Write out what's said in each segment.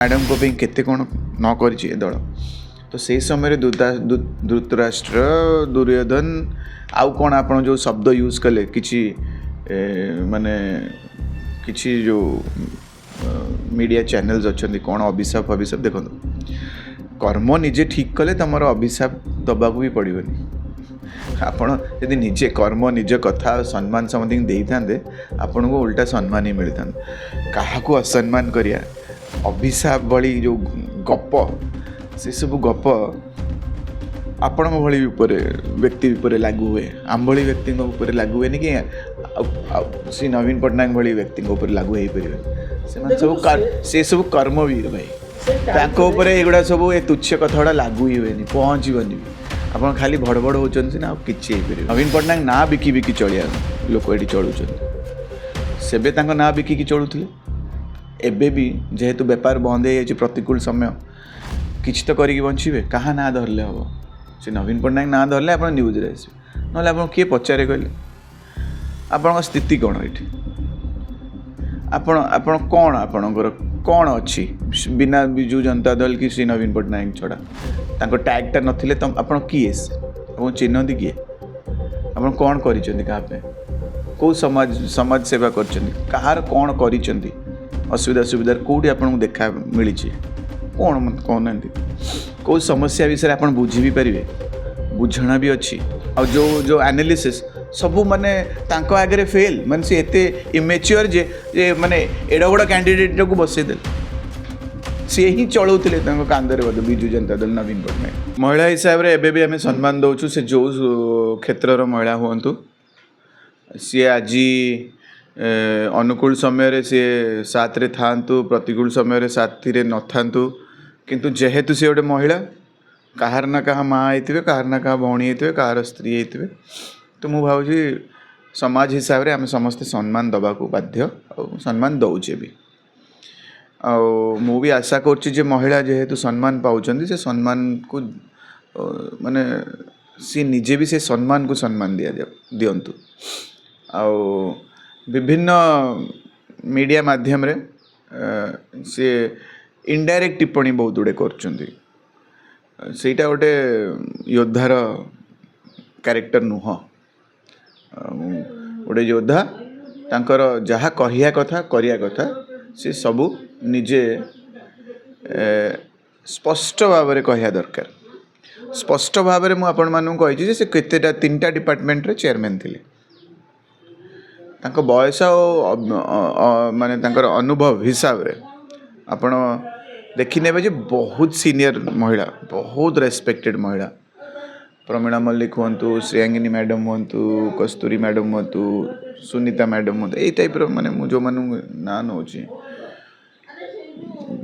Madam को केते कौन न कर दल तो से समय धृतराष्ट्र दुर्योधन आउ कौन आप जो शब्द यूज कले कि माने किछि जो मीडिया चैनल्स अच्छा कौन अभिशाप अभिशाप देखो कर्म निजे ठीक कले तुम अभिशाप दबा भी पड़ोनी आपण यदि निजे कर्म निज कथा सम्मान समझ दे था आपन को उल्टा सम्मान ही मिलता क्या असम्मान करिया अभिशाप भली जो गप से सब गप आपण भली व्यक्ति उपर लागू हुए आम भली व्यक्ति उपर लागू हुए कि श्री नवीन पट्टनायक भली व्यक्ति उपर लागू हो पारे से सब कर्मवीर भाई एगुड़ा सब ए तुच्छ कथा गुड़ा लागू ही हुए पहुँचबनी आप खाली भड़बड़ होती ना कि नवीन पट्टनायक ना बिकी बिकी चलिया लोक ये चलुं सेबे ना बिकी चलुले एबे भी जेहेतु बेपार बंद हो प्रतिकूल समय किछ तो करिकी बंचे क्या ना धरले हम से नवीन पट्टनायक ना धरले आप न्यूज आसवे ना आप किए पचारे कहले आपण स्थिति कौन ये आपण कौन आपणकर कौन अच्छी बिना विजु जनता दल कि श्री नवीन पट्टनायक छड़ा तांको टैगटा नथिले तो आपण किए आप चिन्हती किए आप कौन कर कौ समाज सेवा कर कौन कर असुविधा सुविधा कौटी आपको देखा मिली कौन कहना कौ समस्या विषय आप बुझी भी पारे बुझना भी अच्छी आ जो जो एनालिसिस सबू माने तांको आगे फेल माने से एते इमेच्योर जे माने एड़ा बड़ा कैंडिडेट को बसईदे सी ही चलाउते कांदरे बोध विजु जनता दल नवीन पट्टनायक महिला हिसाब से एबे भी आम सम्मान दौचु से जो क्षेत्र महिला हूँ सी आज अनुकूल समय सी साथ रे थांतु प्रतिकूल समय साथी रे न थांतु किंतु जेहेतु सी गोटे महिला कहार ना कहा माँ होते कहार ना कहा भौणी होते कहार स्त्री होते तो मुझे भावी समाज हिसाब से आम समस्ते सम्मान दबा को बाध्य और सम्मान दौचे भी भी आशा कर महिला जेहेतु सम्मान पाँच से सम्मान को माने सी निजे भी से सम्मान को सम्मान दिंतु आ विभिन्न मीडिया माध्यम रे से इनडायरेक्ट टिप्पणी बहुत गुड़े करटा गोटे योद्धार कैरेक्टर नुह गोटे योद्धा तांकर जहाँ कहिया कथा करिया कथा से सबू निजे स्पष्ट भाव में कहिया दरकार स्पष्ट भाव में मुझे आपण मानू कही से केतेटा 3टा डिपार्टमेंट रे चेयरमैन थिले तांको बयस माने तांकर अनुभव हिसाब रे आपण देखिने जे बहुत सीनियर महिला बहुत रेस्पेक्टेड महिला प्रमीणा मल्लिक हूँ श्रेयांगिनी मैडम हूँ कस्तूरी मैडम हूँ सुनीता मैडम हूँ यही टाइप माने मु जो मानू ना नौ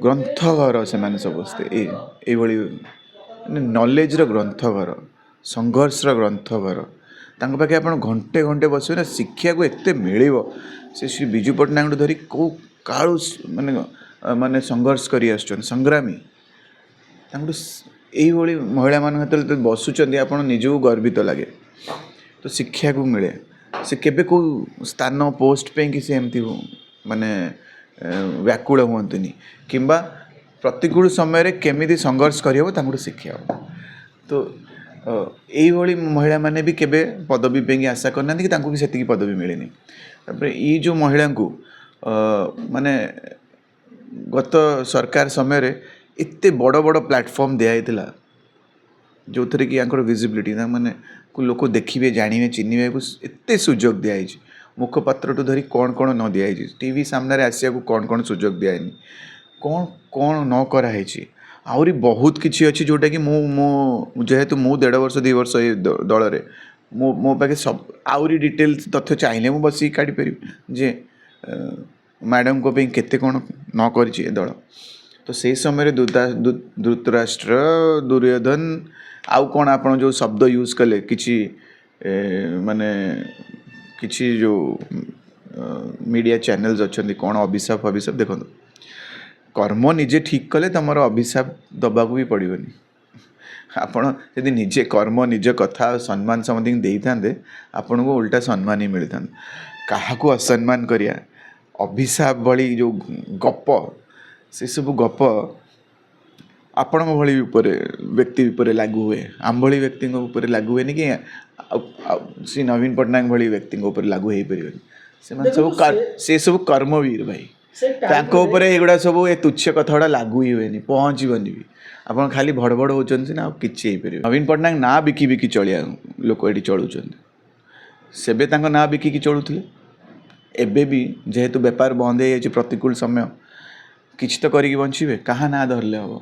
ग्रंथघर से माने समस्ते ये नॉलेज रो ग्रंथघर संघर्ष रो ग्रंथघर तांको पाखे आप घंटे घंटे बसवे ना शिक्षा को एत मिल से श्री विजु पट्टनायक धरी कौ कालू माने माने संघर्ष करी संग्रामी यही महिला मान बसुँच आप निजक गर्वित लगे तो शिक्षा को मिले से केबे को स्थान पोस्ट पे कि एमती माने व्याकुल हुंतुनी किंबा प्रतिकूल समय केमी संघर्ष कर शिक्षा तो यही महिला माने भी केबे पदवी पे आशा करना कि भी से पदवी मिलेनी तापर ये जो महिला को माने गत सरकार समय एते बड़ बड़ प्लेटफॉर्म दिया जो थे कि विजिबिलिटी माने को लोक देखिए जानिए चिन्हे को एते सुजोग दिखाई मुखपात्र टू धरी कौन कौन न दिखाई टीवी सामने आसिया को कौन कौन सुजोग दिखाई कौन कौन न कराई आहरी बहुत किसी अच्छी जोटा कि जेहेतु मु 1.5 वर्ष 2 वर्ष ये दल रे मो पाखे सब आहरी डिटेल्स तथ्य चाहिए मुझे बस काढ़ी पारि जे मैडम को केते कौन न कर दल तो से समय धृतराष्ट्र दुर्योधन आउ कौन आप जो शब्द यूज कले कि माने किछि जो मीडिया चैनल्स अच्छा कौन अभिशाप अभिशाप देखो कर्म निजे ठीक कले तुम अभिशाप दबा भी पड़ोनी आपण यदि निजे कर्म निज कथा सम्मान समझ दे था आपन को उल्टा सम्मान ही मिलता क्या असम्मान करिया अभिशाप भली जो गप से सब गप आपण भली व्यक्ति उपर लागू हुए आम भली व्यक्ति उपर लागू हुए कि श्री नवीन पट्टनायक भली व्यक्ति उपर लागू हो पारे से सब कर्मवीर भाई एगुड़ा सब ए तुच्छ कथा लागू ही हुए पहुँचबनी भी आप खाली भड़बड़ होती ना कि नवीन पट्टनायक ना बिकी बिकी चलिया लोक ये चलुं सेबे ना बिकिकी चलुले एबे भी जेहेतु बेपार बंद हो प्रतिकूल समय किसी तो करिकी बंचे क्या ना धरले हम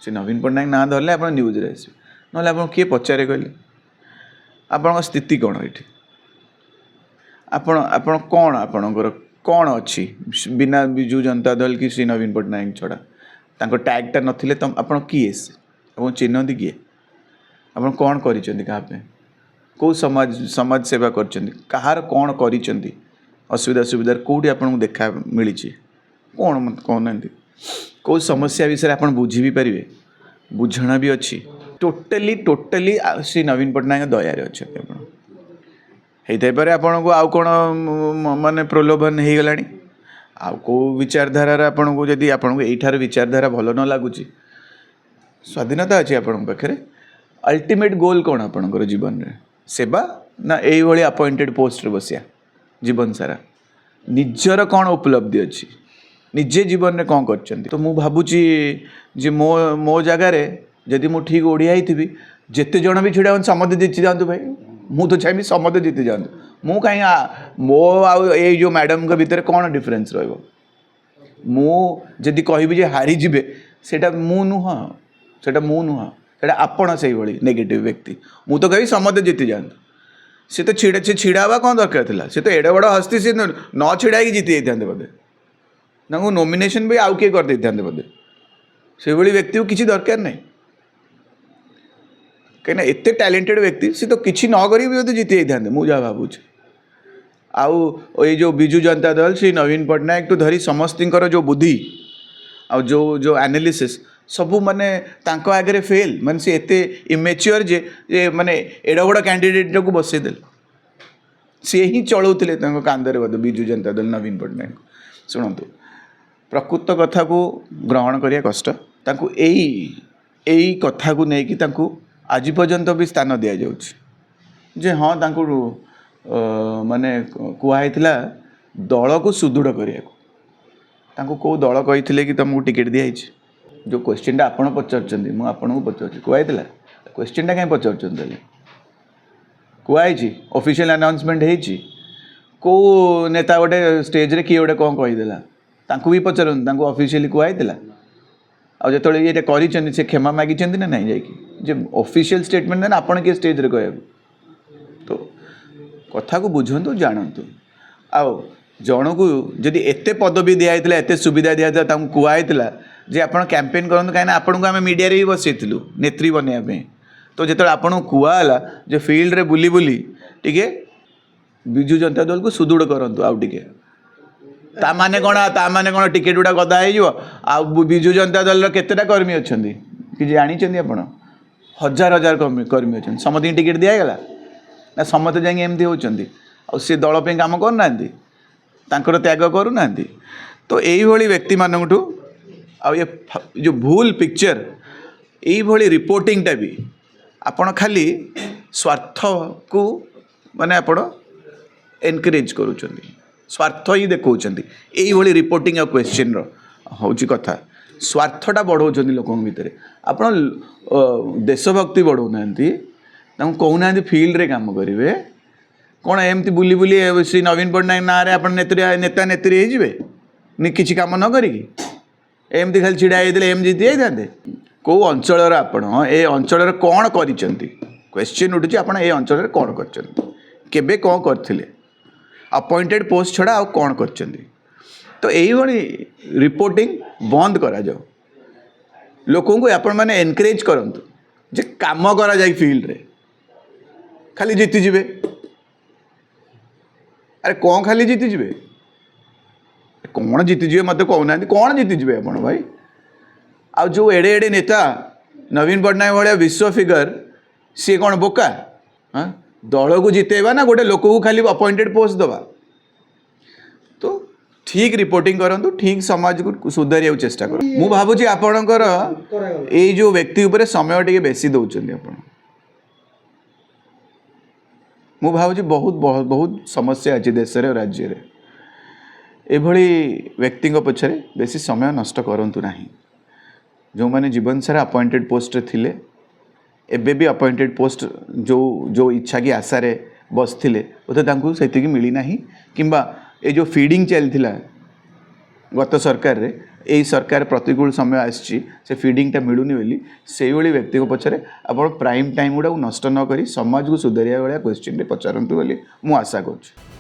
से नवीन पट्टनायक ना धरले आप न्यूज आसवे ना आप किए पचारे कहले आपण स्थिति कौन ये आपण कौन आपणकर कौन अच्छी बिना विजु जनता दल कि श्री नवीन पट्टनायक छड़ा तांको टैगटा नथिले तो आपण किए से आप चिन्हती किए आप कौन कर कौ समाज सेवा कर कौन कर असुविधा सुविधा कौटी आपको देखा मिली कौन मत कहना कौ समस्या विषय आप बुझी भी पारे बुझना भी अच्छी टोटली टोटली श्री नवीन पट्टनायक दयारे अच्छे होते आपन को आउ कौन माने प्रलोभन हो गला आउ कौ विचारधारा आपन को जदि आपन यठार विचारधारा भल न लगुच स्वाधीनता अच्छी आपण पाखे अल्टीमेट गोल कौन आपणकर जीवन में सेवा ना यही अपॉइंटेड पोस्ट रे बसिया जीवन सारा निजर कौन उपलब्धि अच्छी निजे जीवन में कौन कर तो मु भावुची जे मो मो जगार जदि मु ठीक ओडिया ही जिते जन भी छिड़ा समझे जीति जातु भाई मु तो चाहिए समझे जीति जातु मु कहीं मो आई जो मैडम के भितर कौन डिफरेन्स रही कहि हारी जीवे सेटा मु नुह सेटा मु नुह सेटा आपण से नेगेटिव व्यक्ति मु तो कही समझे जीति जातु सी तो छिड़ा हवा कौन दरकार था सी तो एडे बड़ हस्ती सी न छिड़ा जीति जाते बोधे ना नॉमिनेशन भी आउ किए कर दे बोधे से व्यक्ति को किसी दरकार नहीं कहीं एत टैलेंटेड व्यक्ति सी तो किसी न करी भी जीति जाते मुझे भावुँ आउ ये जो विजु जनता दल श्री नवीन पट्टनायक तो धरी समस्तर जो बुद्धि आ जो एनालिसिस सबू माने तांको आगे फेल माने से एते इमेच्योर जे माने एडा बड़ कैंडिडेट को बसईदे सी ही चलाउते कांदरे बोध विजु जनता दल नवीन पट्टनायक शुणु प्रकृत कथा को ग्रहण करिया कष्ट तांको एई कथा को लेकिन तांको आज पर्यंत भी स्थान दि जाउछि जे हाँ तांको माने कुआइथिला दल को सुदृढ़ करिया तांको को दल कहिथिले कि तुमको टिकेट दिया जो क्वेश्चन आप पचार मुझे आपको पचार कहुला क्वेश्चन कहीं पचार कहुई ऑफिशियल अनाउंसमेंट हो कौ नेता गोटे स्टेज रे किए गोटे कौन कहीदेला तांको भी पचार ऑफिशियली कहुला आ जो ये कर क्षमा मागी ना नहीं जाकि ऑफिशियल स्टेटमेंट ना आप किए स्टेज रे कह तो कथा को बुझंतु जानतु आओ जन को जदि एते पदवी दिखाई एत सुविधा दिखाई कहुला जे आप कैंपेन करूँ कहीं आपको आम मीडिया भी बसईलु नेत्री बनवाई तो जो आपको कहुला जो फिल्ड रे बुली बुली टिके विजु जनता दल को सुदृढ़ करूँ आउ टे ताने कौन टिकेट गुड़ा गदा हो विजु जनता दल केतेटा कर्मी अच्छा कि जानी आप हजार हजार कर्मी अच्छा समस्त टिकेट दिगला ना समस्त जामती होती सी दल पे कम करना त्याग करूना तो यही व्यक्ति मानू आ ये जो भूल पिक्चर यही रिपोर्टिंगटा भी आपण खाली स्वार्थ को माने आपण एनकरेज करूछंती स्वार्थ ही देखौछंती यही रिपोर्टिंग आ क्वेश्चन होची कथा स्वार्थटा बढ़ाउछंती लोकों भितर आपण देशभक्ति बढ़ाउनांती तांको कहउनांती फील्ड रे काम करिवे कौन एमती बुली बुली श्री नवीन पट्टनायक ना रे आपण नेता नेत्री हो किसी काम न करिकी एमती खाली छिड़ा एम जीति जाते कौ अंचल आपण ए अंचल कौन कर क्वेश्चन उठुची आप ए अंचल कौन कर कौन करते अपॉइंटेड पोस्ट छड़ा आ कौन कर तो यही रिपोर्टिंग बंद करा जाओ लोकों को आपण मैंने एनकरेज करंतु जे काम करा जाए फील्ड रे खाली जीति जीवे अरे कौन खाली जीति जीवे कौन जीतिजे मत कहना कौन जीतिजे आप भाई आ जो एडे एडे नेता नवीन पट्टनायक भाया विश्व फिगर सी कौन बोका हाँ दल को जितेबा ना गोटे लोक को खाली अपॉइंटेड पोस्ट दबा तो ठीक रिपोर्टिंग करूँ ठीक समाज को सुधारिया चेष्टा कर मु भावुची आपणकर ये जो व्यक्ति उपरे समय टे बेसी दौरान आप मु भावुची बहुत बहुत बहुत समस्या अच्छी देश और राज्य रे एभली व्यक्ति पछरे बेसी समय नष्ट करंतु नाही जो माने जीवन सारा अपॉइंटेड पोस्ट रे थिले एबे भी अपॉइंटेड पोस्ट जो जो इच्छा की आशा रे बसथिले ओते तांकु सेति की मिली नाही किंबा ए जो फीडिंग चलथिला गत सरकार रे यही सरकार प्रतिकूल समय आसी से फीडिंगटा मिलूनी बोली से भाई व्यक्ति पछरे आप प्राइम टाइम गुड़ा नष्ट न करी समाज को सुधारिया भाया क्वेश्चन पचारतु बोली मु आशा करुँ।